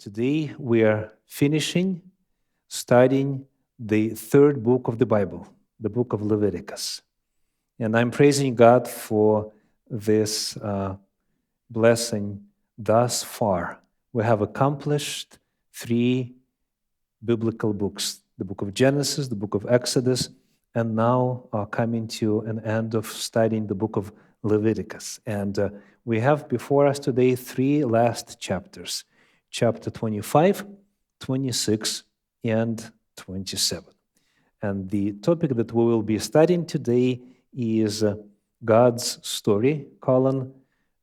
Today we are finishing studying the third book of the Bible, the book of Leviticus. And I'm praising God for this blessing thus far. We have accomplished 3 biblical books, the book of Genesis, the book of Exodus, and now are coming to an end of studying the book of Leviticus. And we have before us today 3 last chapters, chapter 25, 26, and 27. And the topic that we will be studying today is God's story,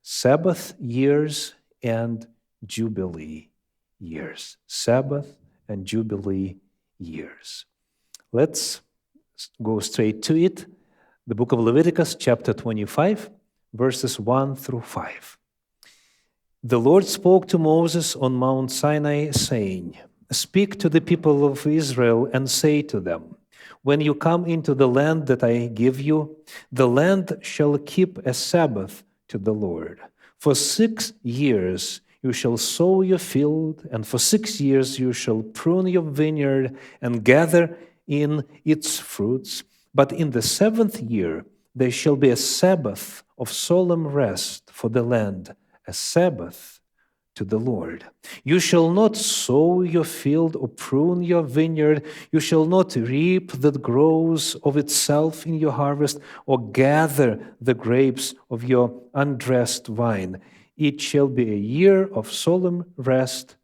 Sabbath years and Jubilee years. Sabbath and Jubilee years. Let's go straight to it. The book of Leviticus, chapter 25, verses 1 through 5. The Lord spoke to Moses on Mount Sinai, saying, "Speak to the people of Israel and say to them, when you come into the land that I give you, the land shall keep a Sabbath to the Lord. For 6 years you shall sow your field, and for 6 years you shall prune your vineyard and gather in its fruits. But in the 7th year there shall be a Sabbath of solemn rest for the land, a Sabbath to the Lord. You shall not sow your field or prune your vineyard. You shall not reap that grows of itself in your harvest, or gather the grapes of your undressed vine. It shall be a year of solemn rest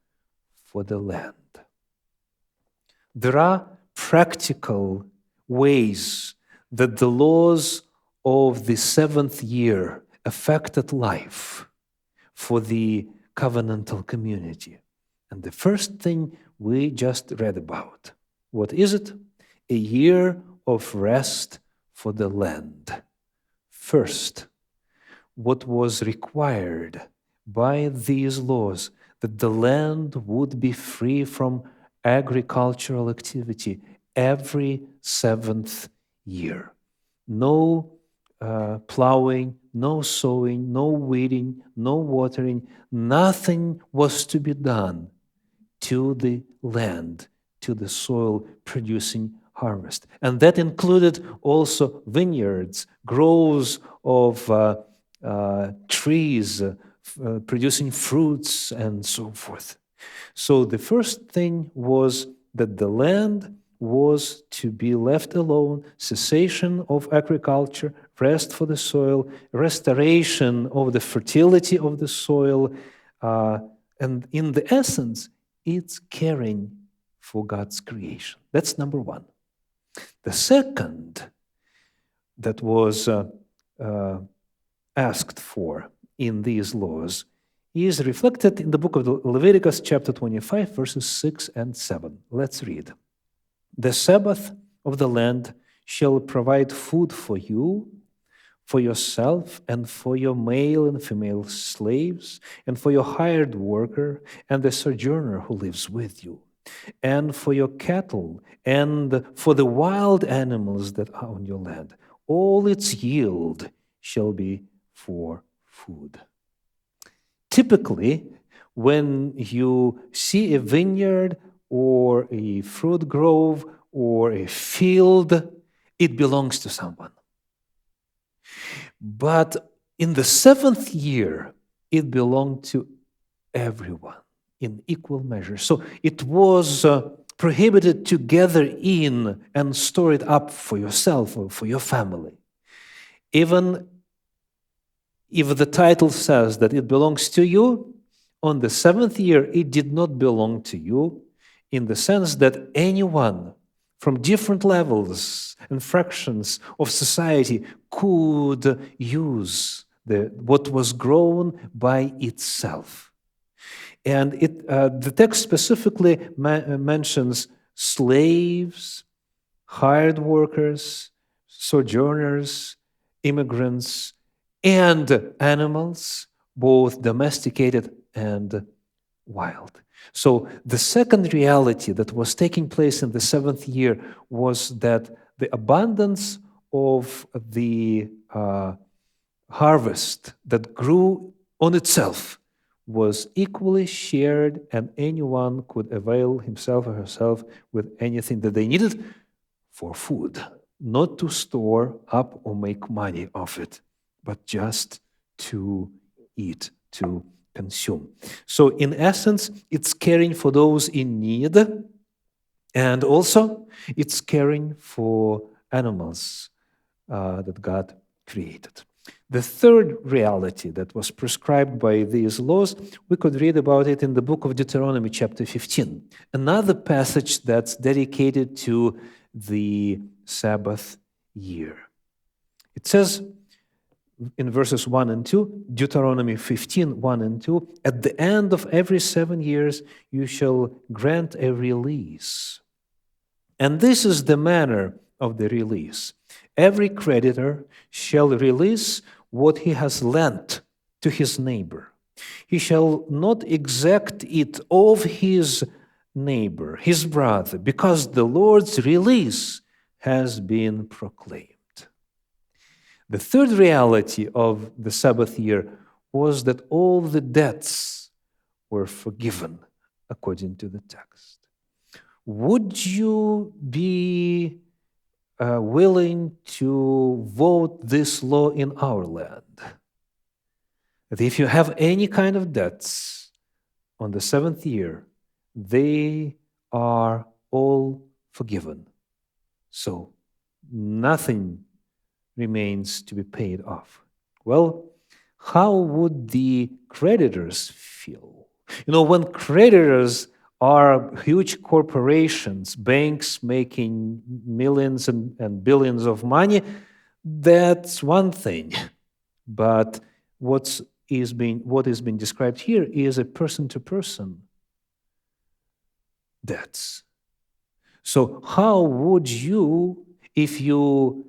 for the land." There are practical ways that the laws of the 7th year affected life for the covenantal community. And the first thing we just read about. What is it? A year of rest for the land. First, what was required by these laws, that the land would be free from agricultural activity every 7th year. No plowing, no sowing, no weeding, no watering. Nothing was to be done to the land, to the soil producing harvest. And that included also vineyards, groves of trees producing fruits and so forth. So the first thing was that the land was to be left alone, cessation of agriculture, rest for the soil, restoration of the fertility of the soil, and in the essence, it's caring for God's creation. That's number one. The second that was asked for in these laws is reflected in the book of Leviticus, chapter 25, verses 6 and 7. Let's read. "The Sabbath of the land shall provide food for you, for yourself, and for your male and female slaves, and for your hired worker, and the sojourner who lives with you, and for your cattle, and for the wild animals that are on your land. All its yield shall be for food." Typically, when you see a vineyard or a fruit grove or a field, it belongs to someone. But in the 7th year, it belonged to everyone in equal measure. So it was prohibited to gather in and store it up for yourself or for your family. Even if the title says that it belongs to you, on the 7th year, it did not belong to you, in the sense that anyone from different levels and fractions of society could use what was grown by itself. And the text specifically mentions slaves, hired workers, sojourners, immigrants, and animals, both domesticated and wild. So the second reality that was taking place in the 7th year was that the abundance of the harvest that grew on itself was equally shared, and anyone could avail himself or herself with anything that they needed for food, not to store up or make money of it, but just to eat, to consume. So, in essence, it's caring for those in need, and also it's caring for animals that God created. The third reality that was prescribed by these laws, we could read about it in the book of Deuteronomy, chapter 15, another passage that's dedicated to the Sabbath year. It says in verses 1 and 2, Deuteronomy 15, 1 and 2, at the end of every 7 years you shall grant a release. And this is the manner of the release. Every creditor shall release what he has lent to his neighbor. He shall not exact it of his neighbor, his brother, because the Lord's release has been proclaimed. The third reality of the Sabbath year was that all the debts were forgiven according to the text. Would you be willing to vote this law in our land? That if you have any kind of debts on the seventh year, they are all forgiven. So nothing remains to be paid off. Well, how would the creditors feel? When creditors are huge corporations, banks making millions and billions of money, that's one thing. But what is being described here is a person-to-person debts. So how would you, if you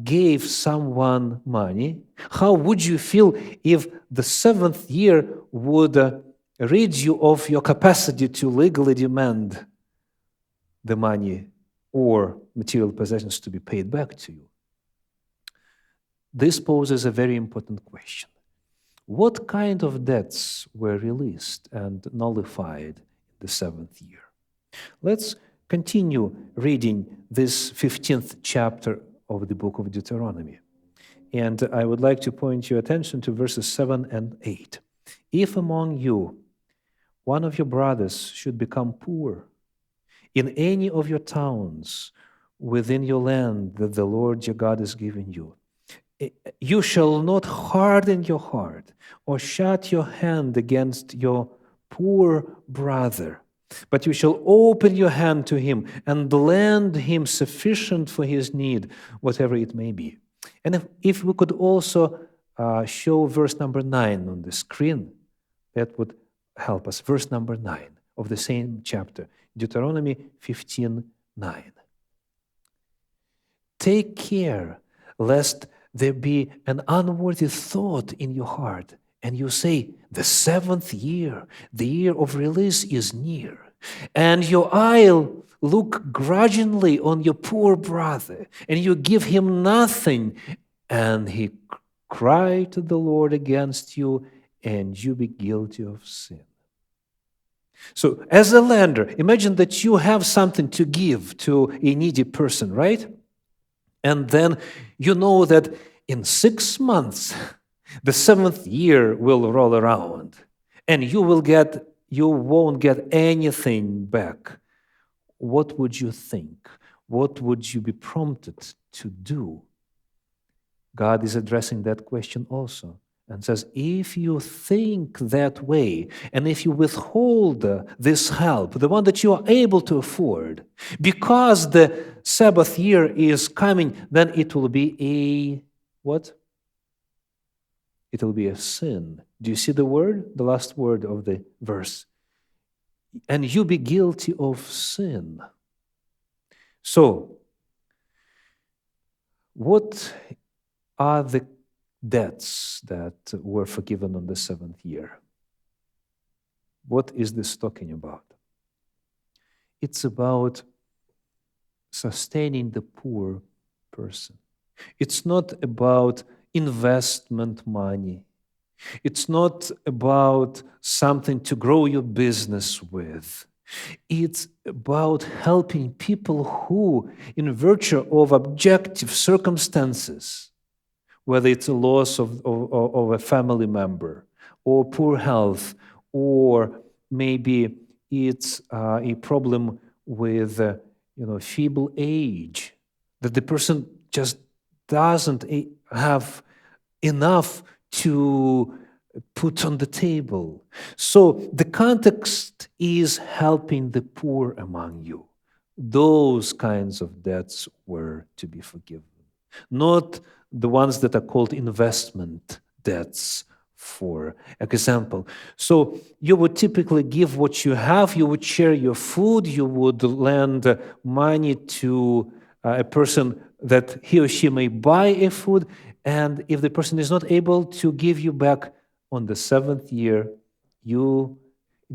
gave someone money, how would you feel if the seventh year would rid you of your capacity to legally demand the money or material possessions to be paid back to you? This poses a very important question. What kind of debts were released and nullified in the seventh year? Let's continue reading this 15th chapter of the book of Deuteronomy. And I would like to point your attention to verses 7 and 8. If among you one of your brothers should become poor in any of your towns within your land that the Lord your God is giving you, you shall not harden your heart or shut your hand against your poor brother, but you shall open your hand to him and lend him sufficient for his need, whatever it may be. And if we could also show verse number 9 on the screen, that would help us. Verse number 9 of the same chapter, Deuteronomy 15:9. Take care lest there be an unworthy thought in your heart, and you say, the seventh year, the year of release is near, and your eye look grudgingly on your poor brother, and you give him nothing, and he cry to the Lord against you, and you be guilty of sin. So as a lender, imagine that you have something to give to a needy person, right? And then you know that in 6 months, the seventh year will roll around, and you won't get anything back. What would you think? What would you be prompted to do? God is addressing that question also and says, if you think that way, and if you withhold this help, the one that you are able to afford, because the Sabbath year is coming, then it will be a what? It will be a sin. Do you see the word? The last word of the verse. And you be guilty of sin. So, what are the debts that were forgiven on the seventh year? What is this talking about? It's about sustaining the poor person. It's not about investment money. It's not about something to grow your business with. It's about helping people who, in virtue of objective circumstances, whether it's a loss of a family member, or poor health, or maybe it's a problem with feeble age, that the person just doesn't have enough to put on the table. So the context is helping the poor among you. Those kinds of debts were to be forgiven, not the ones that are called investment debts, for example. So you would typically give what you have, you would share your food, you would lend money to a person that he or she may buy a food, and if the person is not able to give you back on the seventh year, you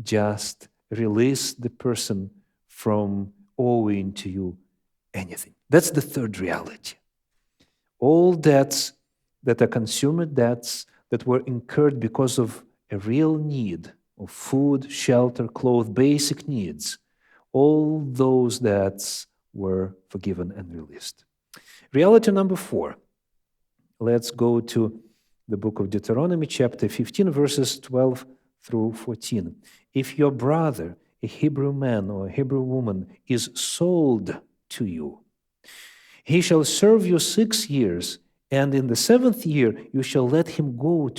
just release the person from owing to you anything. That's the third reality. All debts that are consumer debts that were incurred because of a real need of food, shelter, clothes, basic needs, all those debts were forgiven and released. Reality number 4. Let's go to the book of Deuteronomy, chapter 15, verses 12 through 14. If your brother, a Hebrew man or a Hebrew woman, is sold to you, he shall serve you 6 years, and in the 7th year you shall let him go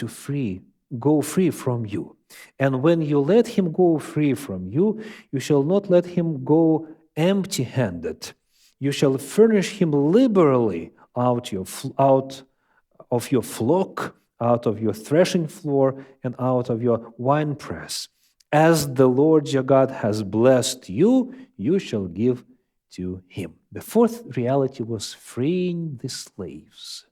free from you. And when you let him go free from you, you shall not let him go empty-handed. You shall furnish him liberally out of your flock, out of your threshing floor, and out of your winepress. As the Lord your God has blessed you, you shall give to him. The fourth reality was freeing the slaves.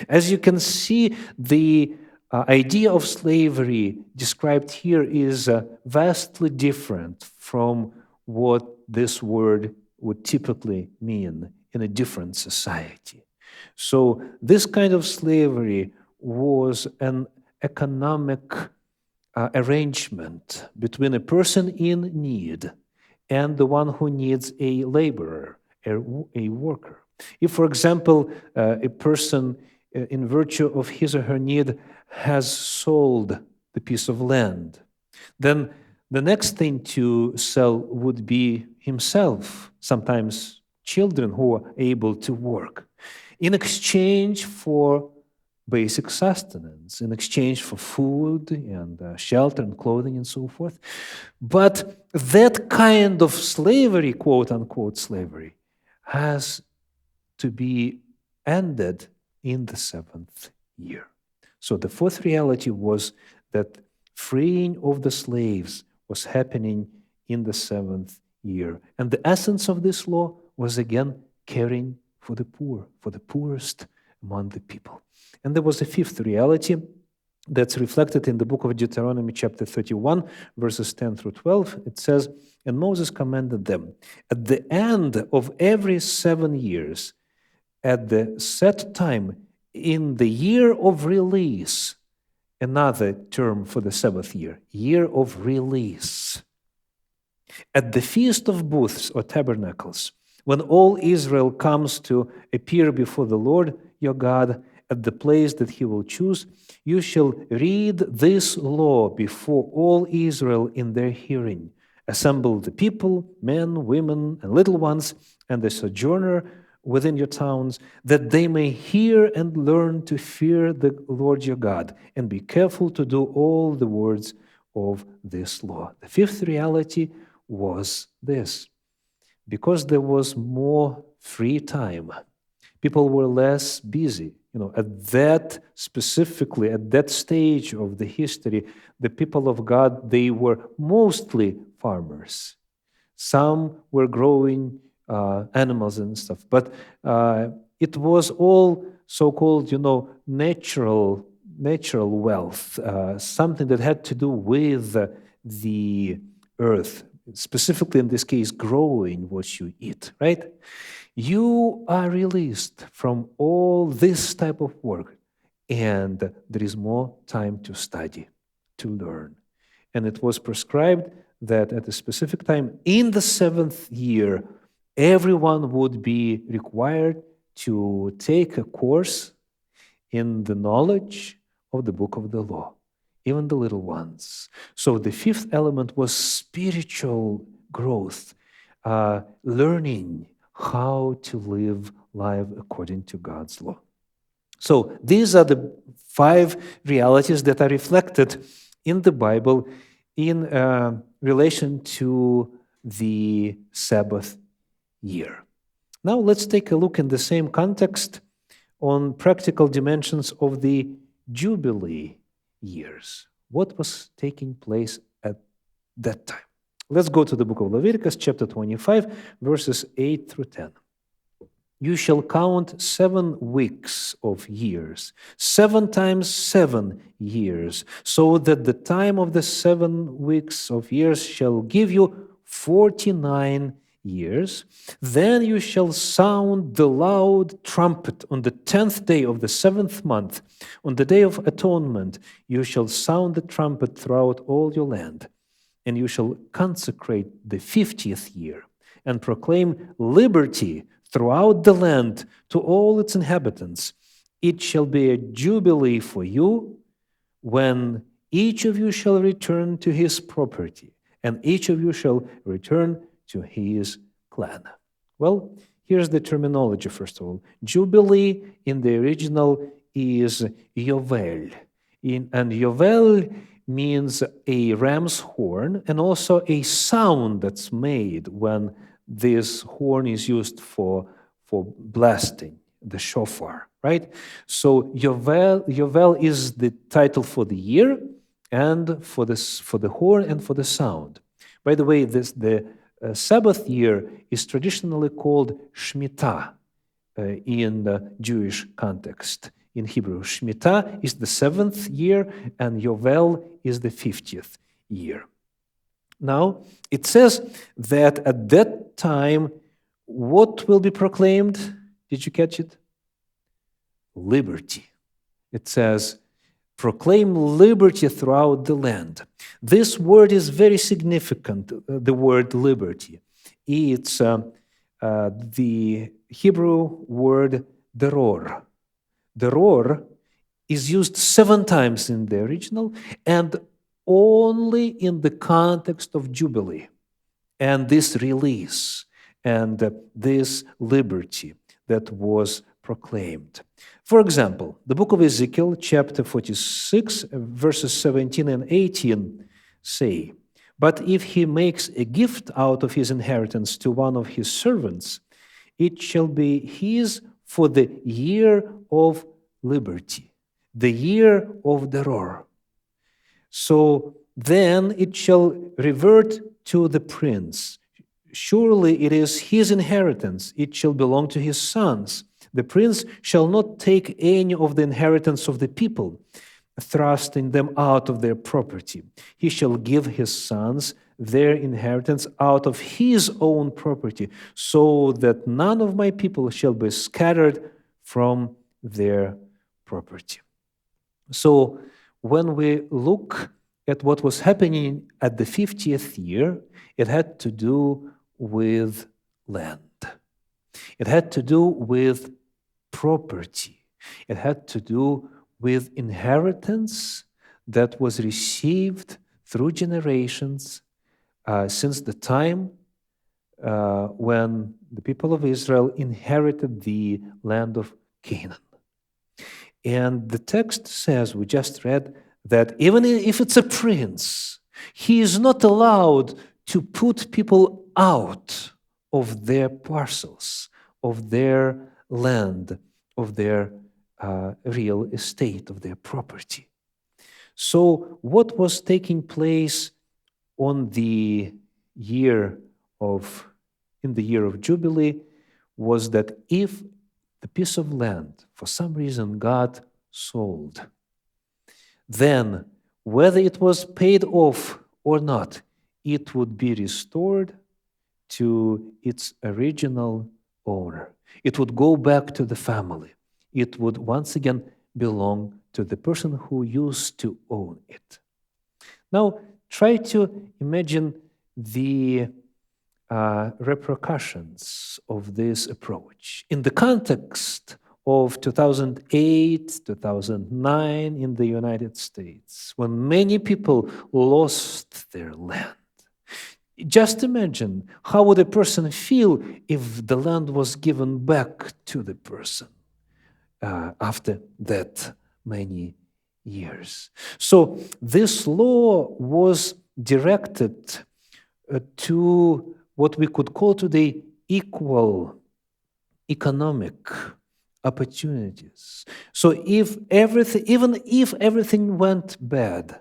As you can see, the idea of slavery described here is vastly different from what this word would typically mean in a different society. So this kind of slavery was an economic arrangement between a person in need and the one who needs a laborer, a worker. If, for example, a person, in virtue of his or her need, has sold the piece of land, then the next thing to sell would be himself, sometimes children who are able to work, in exchange for basic sustenance, in exchange for food and shelter and clothing and so forth. But that kind of slavery, quote-unquote slavery, has to be ended in the 7th year. So the fourth reality was that freeing of the slaves was happening in the 7th year. And the essence of this law was again caring for the poor, for the poorest among the people. And there was a fifth reality that's reflected in the book of Deuteronomy chapter 31, verses 10 through 12. It says, "And Moses commanded them, at the end of every 7 years, at the set time, in the year of release," another term for the Sabbath year of release, "at the Feast of Booths or Tabernacles, when all Israel comes to appear before the Lord your God at the place that he will choose, you shall read this law before all Israel in their hearing. Assemble the people, men, women, and little ones, and the sojourner within your towns, that they may hear and learn to fear the Lord your God, and be careful to do all the words of this law." The fifth reality was this. Because there was more free time, people were less busy. At that stage of the history, the people of God, they were mostly farmers. Some were growing animals and stuff, but it was all so-called, natural wealth, something that had to do with the earth, specifically in this case, growing what you eat, right? You are released from all this type of work and there is more time to study, to learn. And it was prescribed that at a specific time in the 7th year, everyone would be required to take a course in the knowledge of the book of the law, even the little ones. So the 5th element was spiritual growth, learning how to live life according to God's law. So these are the 5 realities that are reflected in the Bible in relation to the Sabbath year. Now let's take a look in the same context on practical dimensions of the Jubilee years. What was taking place at that time? Let's go to the book of Leviticus, chapter 25, verses 8 through 10. You shall count 7 weeks of years, 7 times 7 years, so that the time of the 7 weeks of years shall give you 49 years. Then you shall sound the loud trumpet on the 10th day of the 7th month. On the day of atonement, you shall sound the trumpet throughout all your land, and you shall consecrate the 50th year and proclaim liberty throughout the land to all its inhabitants. It shall be a jubilee for you, when each of you shall return to his property, and each of you shall return to his clan. Well, here's the terminology, first of all. Jubilee in the original is Yovel. And Yovel means a ram's horn, and also a sound that's made when this horn is used for blasting, the shofar, right? So Yovel is the title for the year, and for the horn and for the sound. By the way, the Sabbath year is traditionally called Shemitah in the Jewish context. In Hebrew, Shemitah is the 7th year, and Yovel is the 50th year. Now, it says that at that time, what will be proclaimed? Did you catch it? Liberty. It says, proclaim liberty throughout the land. This word is very significant, the word liberty. It's the Hebrew word deror. Deror is used 7 times in the original, and only in the context of Jubilee, and this release and this liberty that was proclaimed. For example, the book of Ezekiel, chapter 46, verses 17 and 18 say, but if he makes a gift out of his inheritance to one of his servants, it shall be his for the year of liberty, the year of Deror. So then it shall revert to the prince. Surely it is his inheritance. It shall belong to his sons. The prince shall not take any of the inheritance of the people, thrusting them out of their property. He shall give his sons their inheritance out of his own property, so that none of my people shall be scattered from their property. So when we look at what was happening at the 50th year, it had to do with land. It had to do with property. It had to do with inheritance that was received through generations since the time when the people of Israel inherited the land of Canaan. And the text says, we just read, that even if it's a prince, he is not allowed to put people out of their parcels, of their land, of their real estate, of their property. So what was taking place in the year of Jubilee was that if the piece of land, for some reason, got sold, then whether it was paid off or not, it would be restored to its original owner. It would go back to the family. It would once again belong to the person who used to own it. Now, try to imagine the repercussions of this approach in the context of 2008, 2009 in the United States, when many people lost their land. Just imagine, how would a person feel if the land was given back to the person after that many years? So this law was directed to what we could call today equal economic opportunities. So even if everything went bad,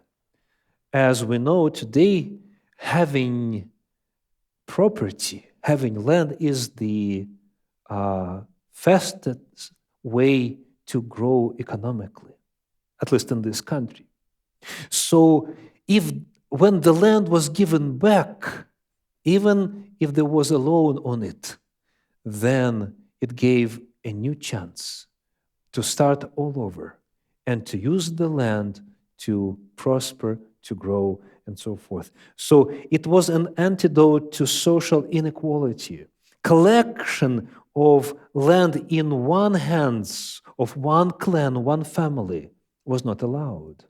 as we know today, having property, having land is the fastest way to grow economically, at least in this country. So when the land was given back, even if there was a loan on it, then it gave a new chance to start all over and to use the land to prosper, to grow, and so forth. So it was an antidote to social inequality. Collection of land in one hands of one clan, one family, was not allowed.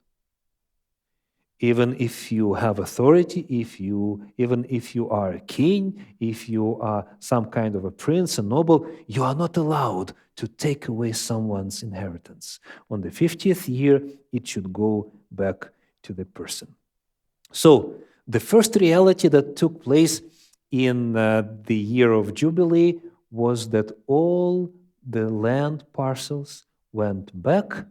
Even if you have authority, even if you are a king, if you are some kind of a prince, a noble, you are not allowed to take away someone's inheritance. On the 50th year, it should go back to the person. So the first reality that took place in the year of Jubilee was that all the land parcels went back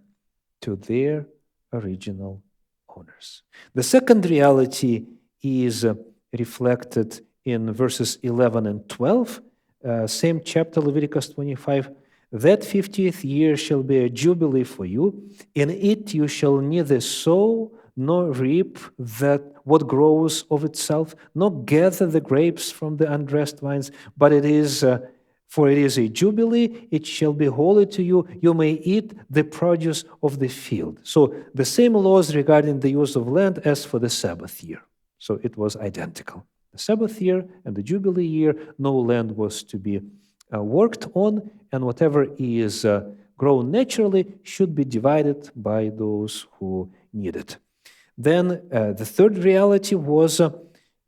to their original owners. The second reality is reflected in verses 11 and 12, same chapter, Leviticus 25. That 50th year shall be a jubilee for you. In it you shall neither sow nor reap what grows of itself, nor gather the grapes from the undressed vines, but for it is a jubilee, it shall be holy to you. You may eat the produce of the field. So the same laws regarding the use of land as for the Sabbath year. So it was identical. The Sabbath year and the Jubilee year, no land was to be worked on, and whatever is grown naturally should be divided by those who need it. Then the third reality was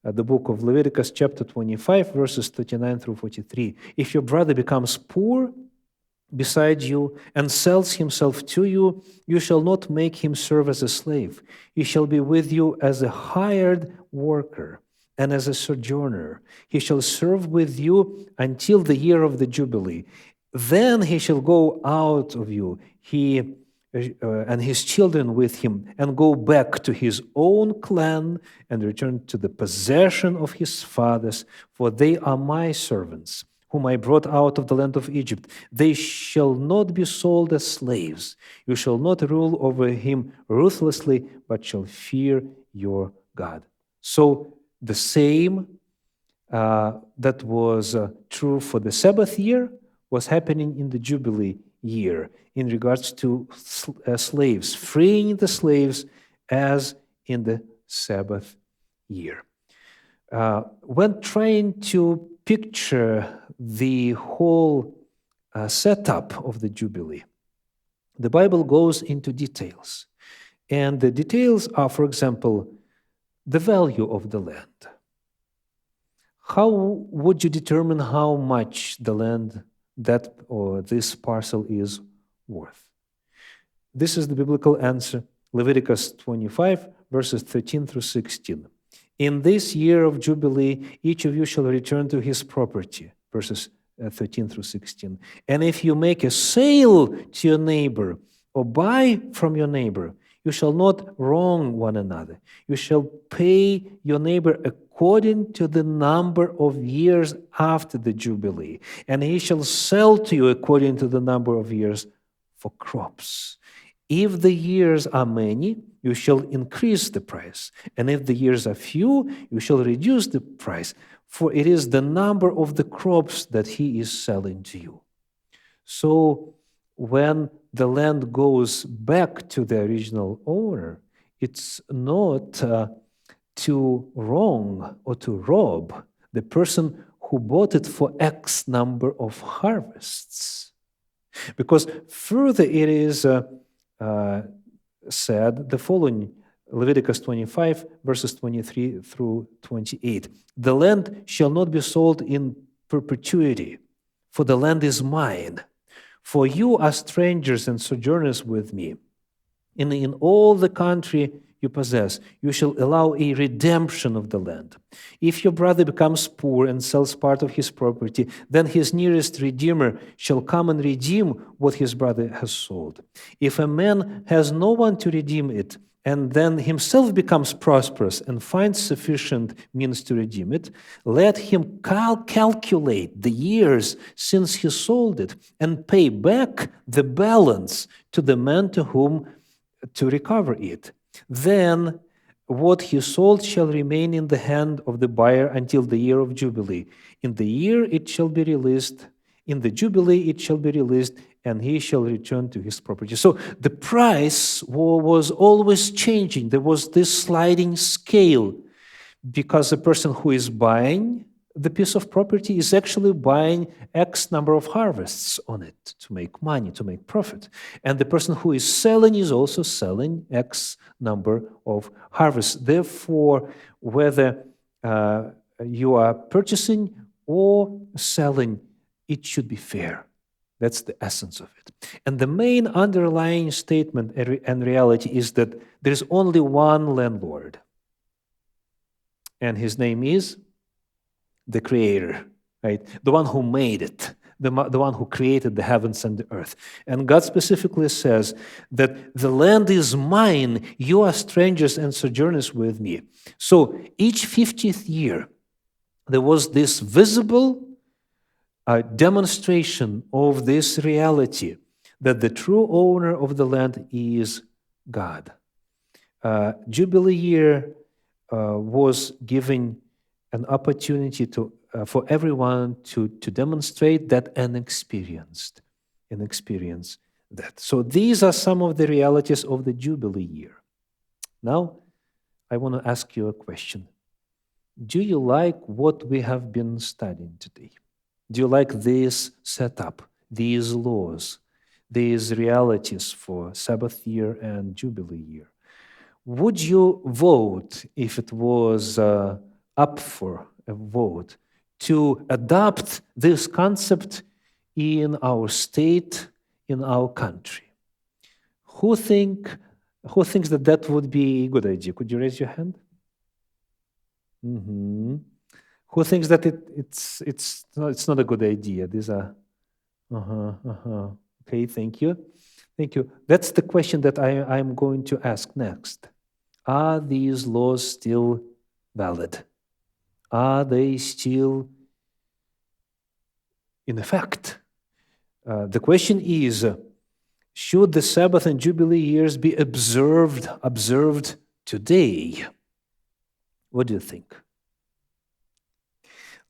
the book of Leviticus chapter 25, verses 39 through 43. If your brother becomes poor beside you and sells himself to you, you shall not make him serve as a slave. He shall be with you as a hired worker and as a sojourner. He shall serve with you until the year of the Jubilee. Then he shall go out of you, he and his children with him, and go back to his own clan and return to the possession of his fathers, for they are my servants, whom I brought out of the land of Egypt. They shall not be sold as slaves. You shall not rule over him ruthlessly, but shall fear your God. So the same that was true for the Sabbath year was happening in the Jubilee year in regards to slaves, freeing the slaves as in the Sabbath year. When trying to picture the whole setup of the Jubilee, the Bible goes into details. And the details are, for example, the value of the land. How would you determine how much the land that or this parcel is worth? This is the biblical answer, Leviticus 25, verses 13 through 16. In this year of Jubilee, each of you shall return to his property, verses 13 through 16. And if you make a sale to your neighbor or buy from your neighbor, you shall not wrong one another. You shall pay your neighbor according to the number of years after the Jubilee, and he shall sell to you according to the number of years for crops. If the years are many, you shall increase the price, and if the years are few, you shall reduce the price, for it is the number of the crops that he is selling to you. So when the land goes back to the original owner, it's not to wrong or to rob the person who bought it for X number of harvests. Because further it is said the following, Leviticus 25, verses 23 through 28. The land shall not be sold in perpetuity, for the land is mine. For you are strangers and sojourners with me. And in all the country you possess, you shall allow a redemption of the land. If your brother becomes poor and sells part of his property, then his nearest redeemer shall come and redeem what his brother has sold. If a man has no one to redeem it, and then himself becomes prosperous and finds sufficient means to redeem it, let him calculate the years since he sold it and pay back the balance to the man to whom to recover it. Then what he sold shall remain in the hand of the buyer until the year of Jubilee. In the year it shall be released, in the Jubilee it shall be released, and he shall return to his property. So the price was always changing. There was this sliding scale because the person who is buying the piece of property is actually buying X number of harvests on it to make money, to make profit. And the person who is selling is also selling X number of harvests. Therefore, whether you are purchasing or selling, it should be fair. That's the essence of it. And the main underlying statement and reality is that there's only one landlord. And his name is the Creator, right? The one who made it, the one who created the heavens and the earth. And God specifically says that the land is mine, you are strangers and sojourners with me. So each 50th year, there was this visible demonstration of this reality that the true owner of the land is God. Jubilee year was giving an opportunity for everyone to demonstrate that and experience that. So these are some of the realities of the Jubilee year. Now, I want to ask you a question. Do you like what we have been studying today? Do you like this setup, these laws, these realities for Sabbath year and Jubilee year? Would you vote, if it was up for a vote, to adopt this concept in our state, in our country? Who thinks that would be a good idea? Could you raise your hand? Mm-hmm. Who thinks that it's not a good idea? These are okay. Thank you. That's the question that I'm going to ask next. Are these laws still valid? Are they still in effect? The question is, should the Sabbath and Jubilee years be observed today? What do you think?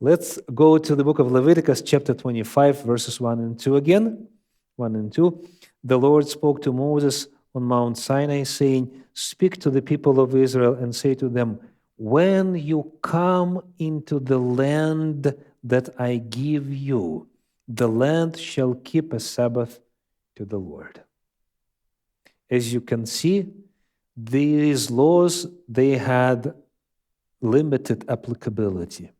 Let's go to the book of Leviticus, chapter 25, verses 1 and 2 again. 1 and 2. The Lord spoke to Moses on Mount Sinai, saying, "Speak to the people of Israel and say to them, when you come into the land that I give you, the land shall keep a Sabbath to the Lord." As you can see, these laws, they had limited applicability.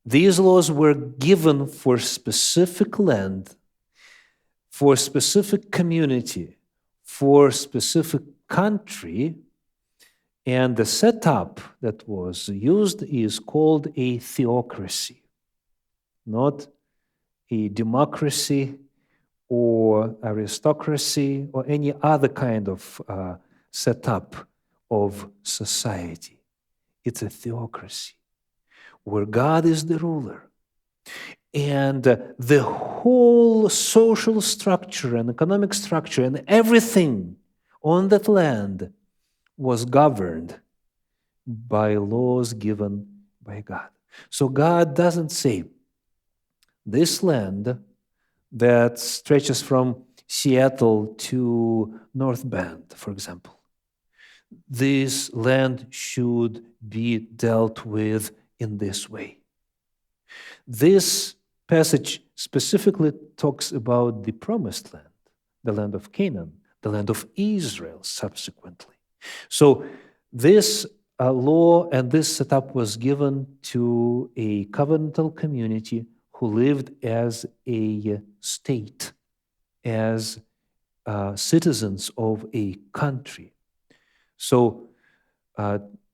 These laws were given for specific land, for specific community, for specific country, and the setup that was used is called a theocracy, not a democracy or aristocracy or any other kind of setup of society. It's a theocracy where God is the ruler. And the whole social structure and economic structure and everything on that land was governed by laws given by God. So God doesn't say, this land that stretches from Seattle to North Bend, for example. This land should be dealt with in this way. This passage specifically talks about the promised land, the land of Canaan, the land of Israel subsequently. So this law and this setup was given to a covenantal community who lived as a state, as citizens of a country. So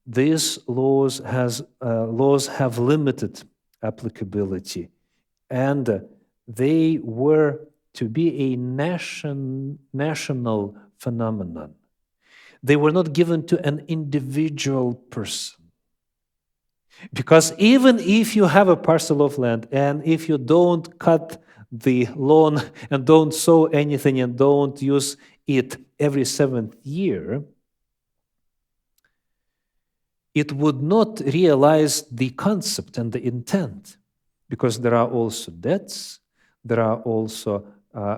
these laws have limited applicability, and they were to be a national phenomenon. They were not given to an individual person. Because even if you have a parcel of land, and if you don't cut the lawn and don't sow anything and don't use it every 7th year, it would not realize the concept and the intent, because there are also debts, there are also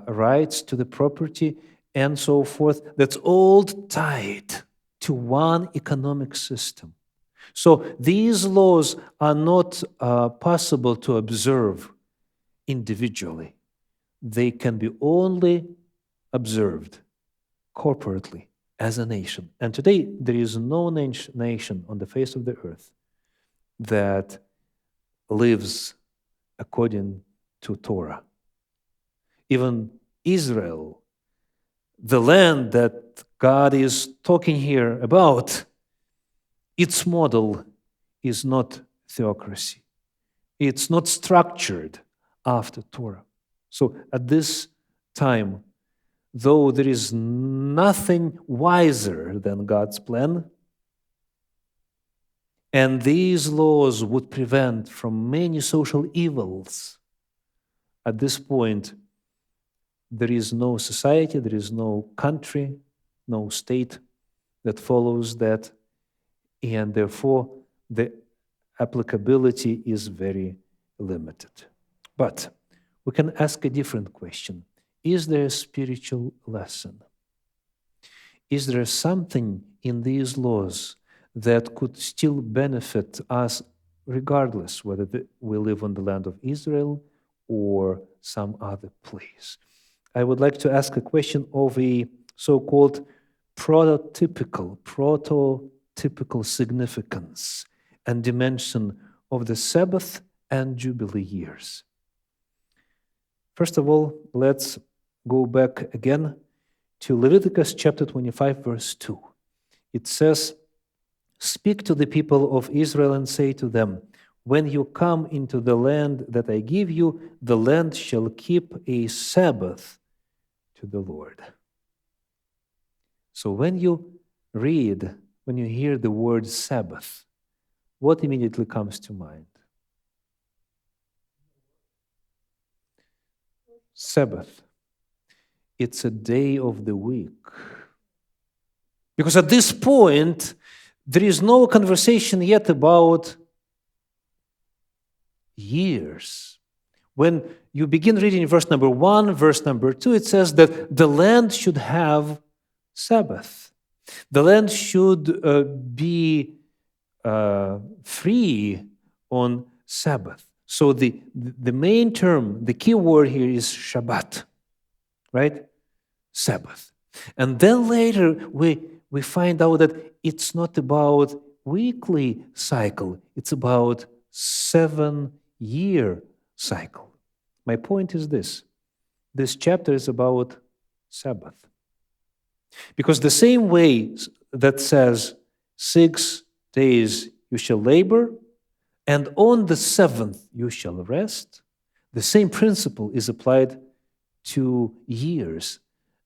rights to the property, and so forth. That's all tied to one economic system. So these laws are not possible to observe individually. They can be only observed corporately as a nation. And today, there is no nation on the face of the earth that lives according to Torah. Even Israel, the land that God is talking here about, its model is not theocracy. It's not structured after Torah. So at this time, though there is nothing wiser than God's plan, and these laws would prevent from many social evils, at this point, there is no society, there is no country, no state that follows that, and therefore the applicability is very limited. But we can ask a different question. Is there a spiritual lesson? Is there something in these laws that could still benefit us regardless whether we live on the land of Israel or some other place? I would like to ask a question of a so-called prototypical significance and dimension of the Sabbath and Jubilee years. First of all, let's go back again to Leviticus chapter 25, verse 2. It says, "Speak to the people of Israel and say to them, when you come into the land that I give you, the land shall keep a Sabbath to the Lord." So when you hear the word Sabbath, what immediately comes to mind? Sabbath. It's a day of the week. Because at this point, there is no conversation yet about years. When you begin reading verse number 1, verse number 2, it says that the land should have Sabbath. The land should be free on Sabbath. So the main term, the key word here is Shabbat, right? Sabbath. And then later we find out that it's not about weekly cycle, it's about 7-year cycle. My point is this chapter is about Sabbath. Because the same way that says 6 days you shall labor, and on the 7th you shall rest, the same principle is applied to years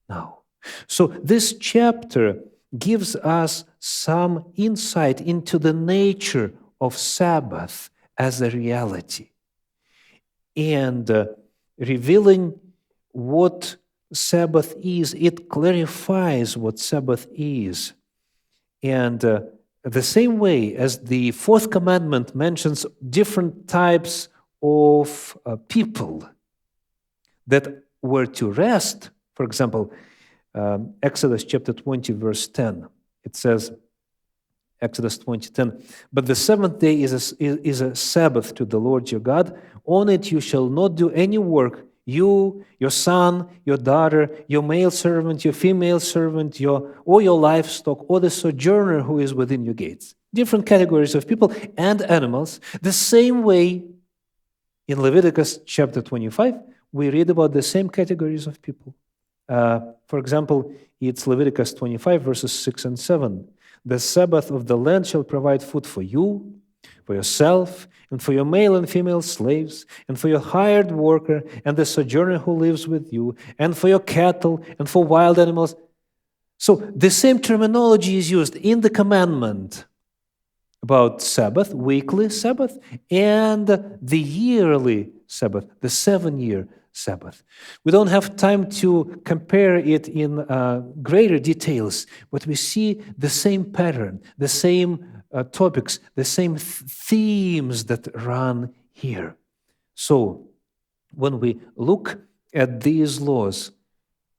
now. So this chapter gives us some insight into the nature of Sabbath as a reality, and revealing what Sabbath is. It clarifies what Sabbath is. And the same way as the 4th commandment mentions different types of people that were to rest For example, Exodus chapter 20, verse 10. It says, Exodus 20:10. But the seventh day is a Sabbath to the Lord your God. On it you shall not do any work, you, your son, your daughter, your male servant, your female servant, or your livestock, or the sojourner who is within your gates. Different categories of people and animals. The same way in Leviticus chapter 25, we read about the same categories of people. For example, it's Leviticus 25, verses 6 and 7. The Sabbath of the land shall provide food for you, for yourself, and for your male and female slaves, and for your hired worker, and the sojourner who lives with you, and for your cattle, and for wild animals. So the same terminology is used in the commandment about Sabbath, weekly Sabbath, and the yearly Sabbath, the 7-year Sabbath. We don't have time to compare it in greater details, but we see the same pattern, the same topics, the same themes that run here. So, when we look at these laws,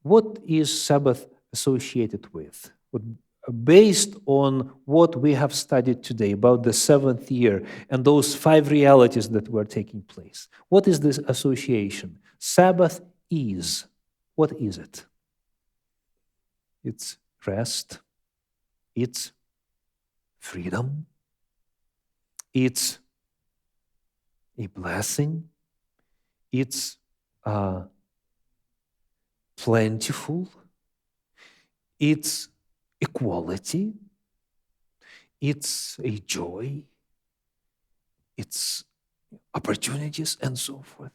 what is Sabbath associated with? Based on what we have studied today about the 7th year and those 5 realities that were taking place, what is this association? Sabbath is. What is it? It's rest. It's freedom. It's a blessing. It's plentiful. It's equality. It's a joy. It's opportunities and so forth.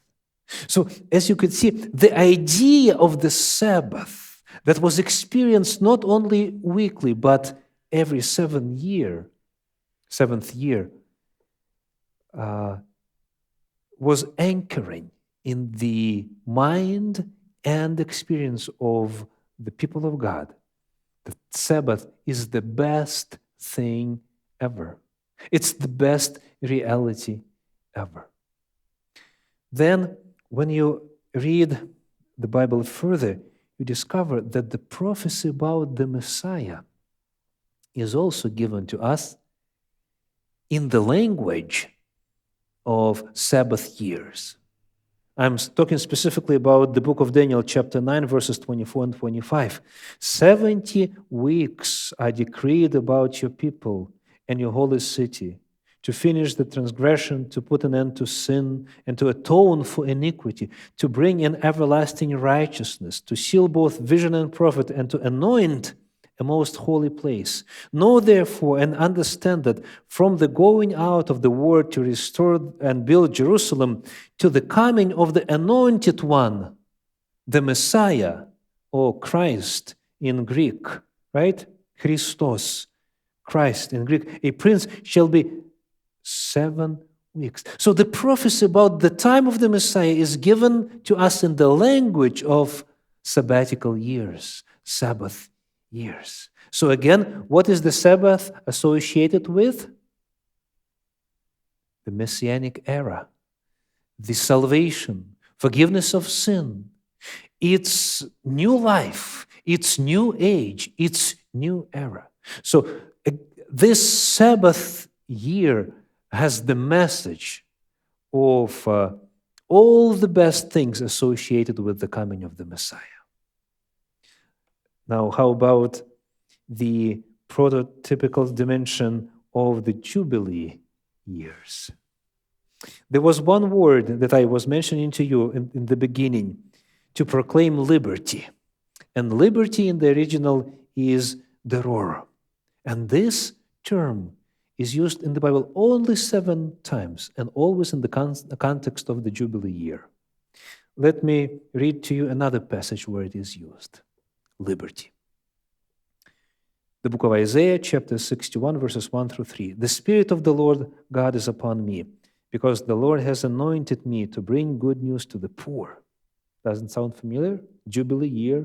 So, as you could see, the idea of the Sabbath that was experienced not only weekly, but every 7th year, was anchoring in the mind and experience of the people of God. The Sabbath is the best thing ever. It's the best reality ever. Then, when you read the Bible further, you discover that the prophecy about the Messiah is also given to us in the language of Sabbath years. I'm talking specifically about the book of Daniel, chapter 9, verses 24 and 25. 70 weeks are decreed about your people and your holy city, to finish the transgression, to put an end to sin, and to atone for iniquity, to bring in everlasting righteousness, to seal both vision and prophet, and to anoint a most holy place. Know therefore and understand that from the going out of the word to restore and build Jerusalem to the coming of the anointed one, the Messiah, or Christ in Greek, right? Christos, Christ in Greek, a prince shall be 7 weeks. So the prophecy about the time of the Messiah is given to us in the language of sabbatical years, Sabbath years. So again, what is the Sabbath associated with? The Messianic era, the salvation, forgiveness of sin. It's new life, it's new age, it's new era. So this Sabbath year has the message of all the best things associated with the coming of the Messiah. Now, how about the prototypical dimension of the Jubilee years? There was one word that I was mentioning to you in the beginning, to proclaim liberty. And liberty in the original is deror. And this term is used in the Bible only 7 times, and always in the context of the Jubilee year. Let me read to you another passage where it is used. Liberty. The book of Isaiah, chapter 61, verses 1 through 3. The Spirit of the Lord God is upon me, because the Lord has anointed me to bring good news to the poor. Doesn't sound familiar? Jubilee year,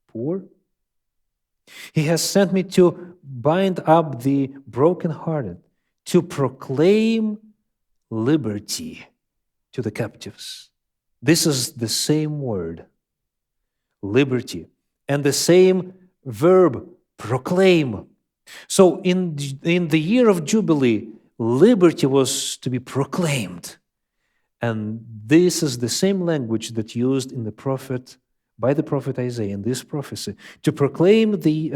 poor. He has sent me to bind up the brokenhearted, to proclaim liberty to the captives. This is the same word. liberty. And the same verb, proclaim. So in the year of Jubilee, liberty was to be proclaimed. And this is the same language that used by the prophet Isaiah in this prophecy, to proclaim the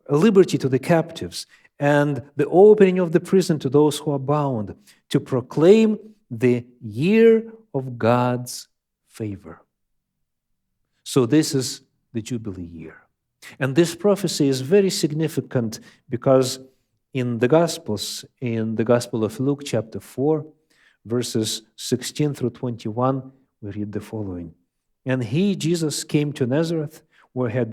liberty to the captives and the opening of the prison to those who are bound, to proclaim the year of God's favor. So this is the Jubilee year. And this prophecy is very significant because in the Gospels, in the Gospel of Luke chapter 4, verses 16 through 21, we read the following. And he, Jesus, came to Nazareth, where he had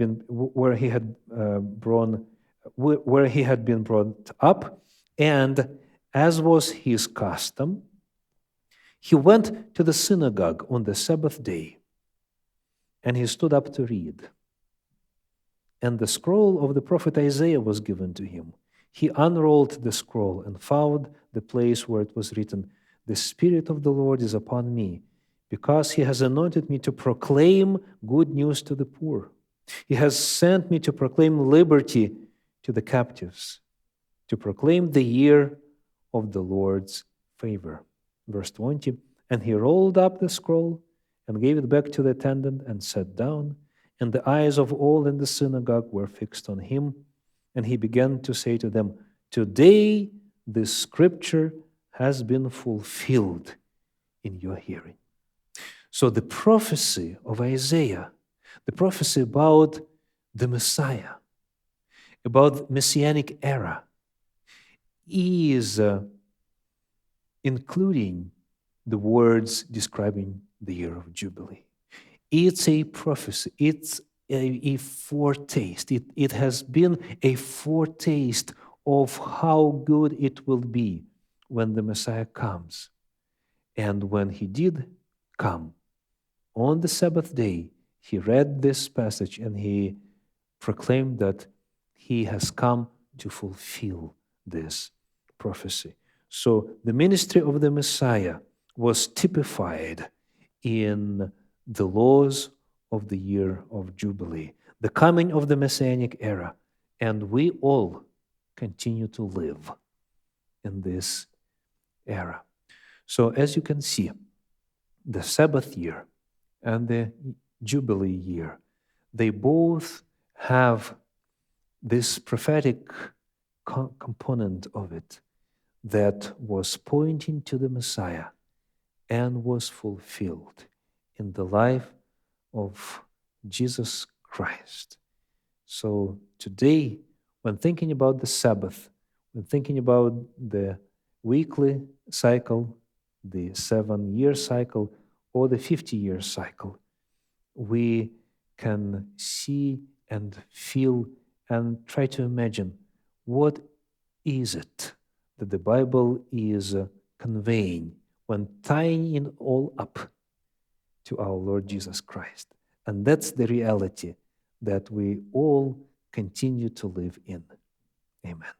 been brought up, and as was his custom, he went to the synagogue on the Sabbath day, and he stood up to read. And the scroll of the prophet Isaiah was given to him. He unrolled the scroll and found the place where it was written, "The Spirit of the Lord is upon me, because he has anointed me to proclaim good news to the poor. He has sent me to proclaim liberty to the captives, to proclaim the year of the Lord's favor." Verse 20, and he rolled up the scroll and gave it back to the attendant and sat down. And the eyes of all in the synagogue were fixed on him. And he began to say to them, "Today this scripture has been fulfilled in your hearing." So the prophecy of Isaiah, the prophecy about the Messiah, about the Messianic era, is including the words describing the year of Jubilee. It's a prophecy. It's a foretaste. It has been a foretaste of how good it will be when the Messiah comes. And when he did come, on the Sabbath day, he read this passage and he proclaimed that he has come to fulfill this prophecy. So the ministry of the Messiah was typified in the laws of the year of Jubilee, the coming of the Messianic era, and we all continue to live in this era. So as you can see, the Sabbath year and the Jubilee year, they both have this prophetic component of it that was pointing to the Messiah and was fulfilled in the life of Jesus Christ. So today, when thinking about the Sabbath, when thinking about the weekly cycle, the 7-year cycle, or the 50-year cycle, we can see and feel and try to imagine what is it that the Bible is conveying when tying it all up to our Lord Jesus Christ. And that's the reality that we all continue to live in. Amen.